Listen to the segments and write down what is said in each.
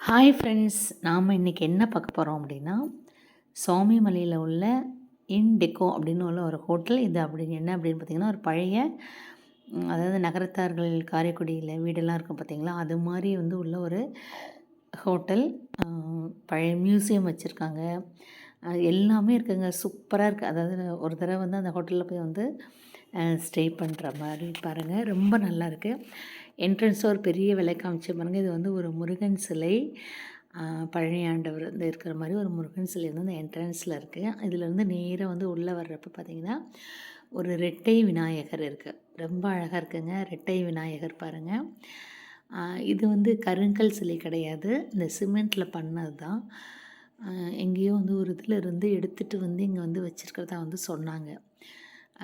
Hi friends, நாம் இன்றைக்கி என்ன பார்க்க போகிறோம் அப்படின்னா, சுவாமிமலையில் உள்ள இன்டெக்கோ அப்படின்னு உள்ள ஒரு ஹோட்டல். இது என்ன அப்படின்னு பார்த்திங்கன்னா, ஒரு பழைய அதாவது நகரத்தார்கள் காரைக்குடியில் வீடெல்லாம் இருக்கும் பார்த்திங்களா, அது மாதிரி உள்ள ஒரு ஹோட்டல். பழைய மியூசியம் வச்சுருக்காங்க, எல்லாமே இருக்குங்க. சூப்பராக இருக்குது. அதாவது ஒரு தடவை அந்த ஹோட்டலில் போய் ஸ்டே பண்ணுற மாதிரி பாருங்கள், ரொம்ப நல்லா இருக்குது. என்ட்ரன்ஸில் ஒரு பெரிய விலை காமிச்சு பாருங்கள். இது ஒரு முருகன் சிலை, பழனி ஆண்டவர் இருக்கிற மாதிரி ஒரு முருகன் சிலை அந்த என்ட்ரன்ஸில் இருக்குது. இதிலேருந்து நேராக உள்ளே வர்றப்போ பார்த்திங்கன்னா ஒரு ரெட்டை விநாயகர் இருக்குது. ரொம்ப அழகாக இருக்குங்க. ரெட்டை விநாயகர் பாருங்கள். இது கருங்கல் சிலை கிடையாது, இந்த சிமெண்ட்டில் பண்ணது தான். எங்கேயோ ஒரு இதில் இருந்து எடுத்துகிட்டு இங்கே வச்சுருக்கிறதா சொன்னாங்க.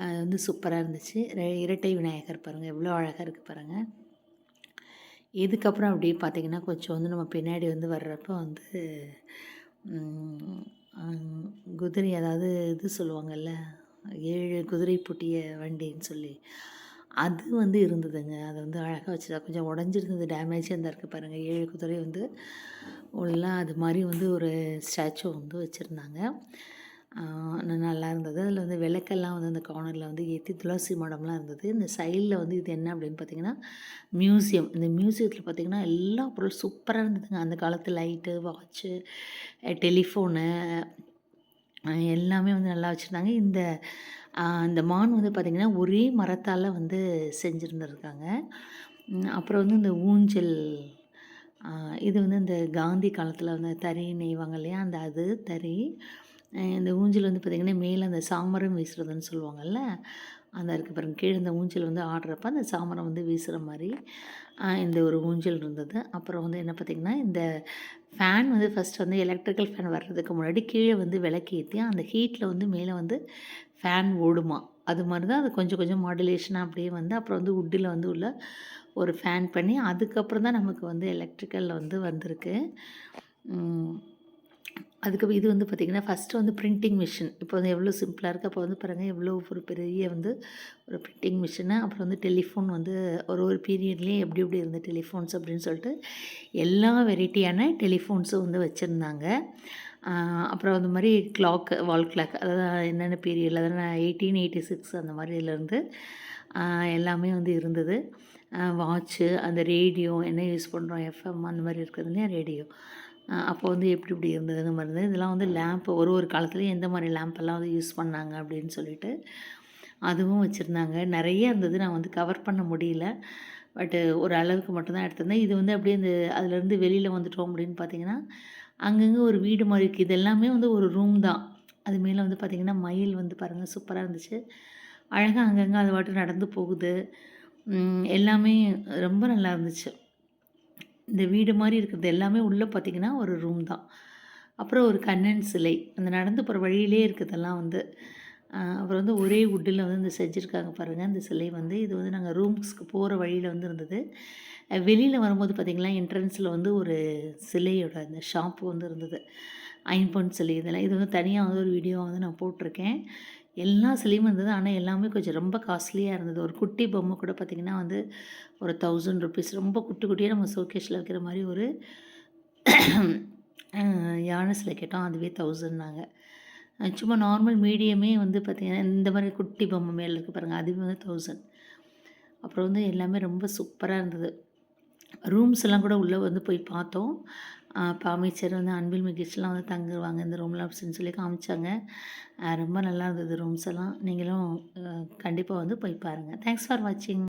அது சூப்பராக இருந்துச்சு. இரட்டை விநாயகர் பாருங்கள், எவ்வளோ அழகாக இருக்குது பாருங்கள். இதுக்கப்புறம் அப்படியே பார்த்திங்கன்னா கொஞ்சம் நம்ம பின்னாடி வர்றப்போ குதிரை, அதாவது இது சொல்லுவாங்கள்ல, 7 குதிரை பூட்டிய வண்டின்னு சொல்லி, அது இருந்ததுங்க. அது அழகாக வச்சுருந்தா, கொஞ்சம் உடஞ்சிருந்தது, டேமேஜாக இருந்தால் இருக்குது பாருங்கள். 7 குதிரை உள்ள அது மாதிரி ஒரு ஸ்டாச்சு வச்சுருந்தாங்க. நல்லா இருந்தது. அதில் விளக்கெல்லாம் அந்த கார்னரில் ஏற்றி துளசி மடம்லாம் இருந்தது. இந்த சைடில் இது என்ன அப்படின்னு பார்த்திங்கன்னா மியூசியம். இந்த மியூசியத்தில் பார்த்திங்கன்னா எல்லா பொருளும் சூப்பராக இருந்ததுங்க. அந்த காலத்து லைட்டு, வாட்ச்சு, டெலிஃபோனு எல்லாமே நல்லா வச்சுருந்தாங்க. இந்த மான் பார்த்திங்கன்னா ஒரே மரத்தால் செஞ்சுருந்துருக்காங்க. அப்புறம் இந்த ஊஞ்சல், இது இந்த காந்தி காலத்தில் தறி நெய்வாங்க இல்லையா, அது தறி. இந்த ஊஞ்சல் பார்த்திங்கன்னா மேலே அந்த சாமரம் வீசுறதுன்னு சொல்லுவாங்கள்ல, அந்த இருக்குது பாருங்கள். கீழே இந்த ஊஞ்சல் ஆடுறப்ப அந்த சாமரம் வீசுகிற மாதிரி இந்த ஒரு ஊஞ்சல் இருந்தது. அப்புறம் என்ன பார்த்திங்கன்னா, இந்த ஃபேன் ஃபஸ்ட் எலக்ட்ரிக்கல் ஃபேன் வர்றதுக்கு முன்னாடி கீழே விளக்கேற்றி அந்த ஹீட்டில் மேலே ஃபேன் ஓடுமா. அது மாதிரி தான் அது கொஞ்சம் கொஞ்சம் மாடுலேஷனாக அப்படியே அப்புறம் வுட்டில் உள்ள ஒரு ஃபேன் பண்ணி அதுக்கப்புறம் தான் நமக்கு எலக்ட்ரிக்கலில் வந்திருக்கு. அதுக்கப்புறம் இது பார்த்திங்கன்னா ஃபஸ்ட்டு பிரிண்டிங் மிஷின். இப்போ எவ்வளோ சிம்பிளாக இருக்குது. அப்போ பாருங்கள் எவ்வளோ ஒரு பெரிய ஒரு பிரிண்டிங் மிஷினு. அப்புறம் டெலிஃபோன் ஒரு பீரியட்லேயே எப்படி எப்படி இருந்த டெலிஃபோன்ஸ் அப்படின்னு சொல்லிட்டு எல்லா வெரைட்டியான டெலிஃபோன்ஸும் வச்சுருந்தாங்க. அப்புறம் அந்த மாதிரி கிளாக்கு, வால் கிளாக், அதாவது என்னென்ன பீரியடில், அதாவது 1886 அந்த மாதிரி இதுலேருந்து எல்லாமே இருந்தது. வாட்ச்சு, அந்த ரேடியோ என்ன யூஸ் பண்ணுறோம், எஃப்எம் அந்த மாதிரி இருக்குது இல்லையா, ரேடியோ. அப்போ எப்படி இப்படி இருந்ததுன்னு மாதிரி இருந்தது. இதெல்லாம் லேம்ப், ஒரு காலத்துலேயும் எந்த மாதிரி லேம்பெல்லாம் யூஸ் பண்ணாங்க அப்படின்னு சொல்லிட்டு அதுவும் வச்சுருந்தாங்க. நிறைய இருந்தது, நான் கவர் பண்ண முடியல. பட்டு ஒரு அளவுக்கு மட்டும்தான் எடுத்திருந்தேன். இது அப்படியே அதுலேருந்து வெளியில் வந்துட்டோம் அப்படின்னு பார்த்திங்கன்னா அங்கங்கே ஒரு வீடு மாதிரி இருக்குது. இது எல்லாமே ஒரு ரூம் தான். அது மேலே பார்த்திங்கன்னா மயில் பாருங்கள் சூப்பராக இருந்துச்சு. அழகாக அங்கங்கே அது பாட்டு நடந்து போகுது. எல்லாமே ரொம்ப நல்லா இருந்துச்சு. இந்த வீடு மாதிரி இருக்கிறது எல்லாமே உள்ளே பார்த்திங்கன்னா ஒரு ரூம் தான். அப்புறம் ஒரு கண்ணன் சிலை, அந்த நடந்து போகிற வழியிலே இருக்கிறதெல்லாம் அப்புறம் ஒரே வுட்டில் இந்த செஞ்சுருக்காங்க பாருங்கள். இந்த சிலை இது நாங்கள் ரூம்ஸ்க்கு போகிற வழியில் இருந்தது. வெளியில் வரும்போது பார்த்திங்கன்னா என்ட்ரன்ஸில் ஒரு சிலையோட அந்த ஷாப்பு இருந்தது, ஐம்பொன் சிலை. இதெல்லாம் இது தனியாக ஒரு வீடியோ நான் போட்டிருக்கேன். எல்லா சிலையும் இருந்தது, ஆனால் எல்லாமே கொஞ்சம் ரொம்ப காஸ்ட்லியாக இருந்தது. ஒரு குட்டி பொம்மை கூட பார்த்திங்கன்னா ஒரு 1000 ருபீஸ். ரொம்ப குட்டி குட்டியாக நம்ம ஷோகேஸில் வைக்கிற மாதிரி ஒரு யானை சிலை கேட்டோம், அதுவே 1000நாங்க. சும்மா நார்மல் மீடியமே பார்த்திங்கன்னா இந்த மாதிரி குட்டி பொம்மை மேலே இருக்குது பாருங்கள், அதுவே 1000. அப்புறம் எல்லாமே ரொம்ப சூப்பராக இருந்தது. ரூம்ஸ் எல்லாம் கூட உள்ளே போய் பார்த்தோம். இப்போ அமைச்சர் அன்பில் மகேஷ்லாம் தங்குவாங்க இந்த ரூமில் அப்படின்னு சொல்லி காமிச்சாங்க. ரொம்ப நல்லா இருந்தது ரூம்ஸ் எல்லாம். நீங்களும் கண்டிப்பாக போய் பாருங்கள். தேங்க்ஸ் ஃபார் வாட்சிங்.